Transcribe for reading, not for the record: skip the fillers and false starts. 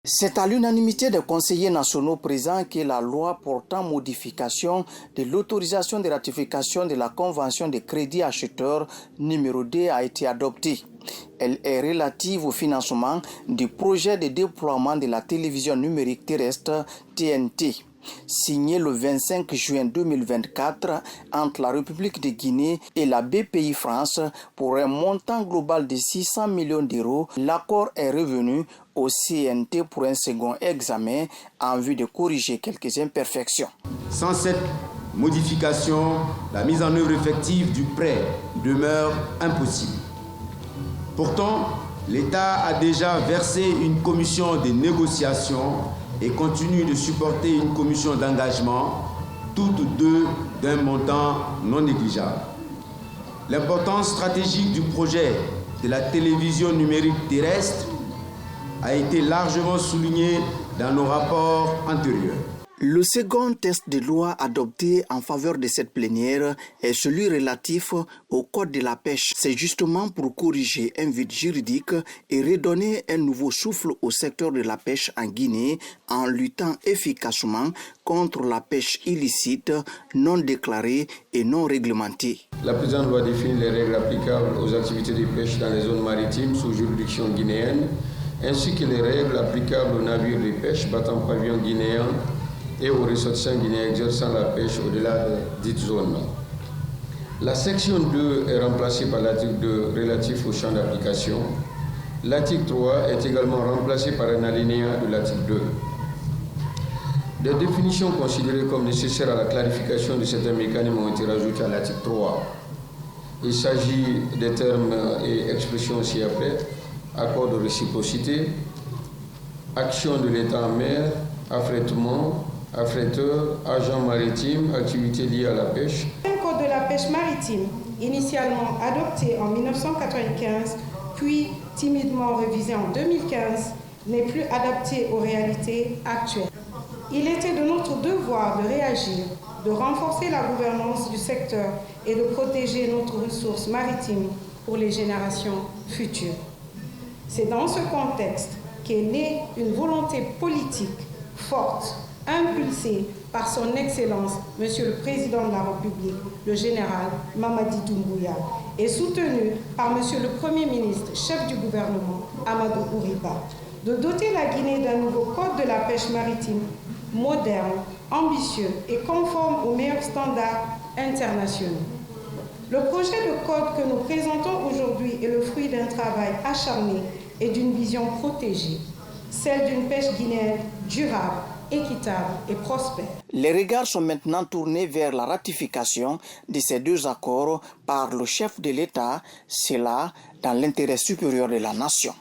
C'est à l'unanimité des conseillers nationaux présents que la loi portant modification de l'autorisation de ratification de la Convention de crédit acheteur numéro 2 a été adoptée. Elle est relative au financement du projet de déploiement de la télévision numérique terrestre TNT. Signé le 25 juin 2024 entre la République de Guinée et la BPI France pour un montant global de 600 millions d'euros, l'accord est revenu au CNT pour un second examen en vue de corriger quelques imperfections. Sans cette modification, la mise en œuvre effective du prêt demeure impossible. Pourtant, l'État a déjà versé une commission de négociation et continue de supporter une commission d'engagement, toutes deux d'un montant non négligeable. L'importance stratégique du projet de la télévision numérique terrestre a été largement soulignée dans nos rapports antérieurs. Le second texte de loi adopté en faveur de cette plénière est celui relatif au Code de la pêche. C'est justement pour corriger un vide juridique et redonner un nouveau souffle au secteur de la pêche en Guinée en luttant efficacement contre la pêche illicite, non déclarée et non réglementée. La présente loi définit les règles applicables aux activités de pêche dans les zones maritimes sous juridiction guinéenne, ainsi que les règles applicables aux navires de pêche battant pavillon guinéen et aux ressortissants guinéens exerçant la pêche au-delà de dites zones. La section 2 est remplacée par l'article 2 relatif au champ d'application. L'article 3 est également remplacé par un alinéa de l'article 2. Des définitions considérées comme nécessaires à la clarification de certains mécanismes ont été rajoutées à l'article 3. Il s'agit des termes et expressions ci-après: accord de réciprocité, action de l'État en mer, affrètement, affréteur, agent maritime, activités liées à la pêche. Le Code de la pêche maritime, initialement adopté en 1995, puis timidement révisé en 2015, n'est plus adapté aux réalités actuelles. Il était de notre devoir de réagir, de renforcer la gouvernance du secteur et de protéger notre ressource maritime pour les générations futures. C'est dans ce contexte qu'est née une volonté politique forte, impulsée par son Excellence, Monsieur le Président de la République, le général Mamadi Doumbouya, et soutenue par Monsieur le Premier ministre, chef du gouvernement, Amadou Ouriba, de doter la Guinée d'un nouveau code de la pêche maritime moderne, ambitieux et conforme aux meilleurs standards internationaux. Le projet de code que nous présentons aujourd'hui est le fruit d'un travail acharné et d'une vision protégée, celle d'une pêche guinéenne durable, équitable et prospère. Les regards sont maintenant tournés vers la ratification de ces deux accords par le chef de l'État, cela dans l'intérêt supérieur de la nation.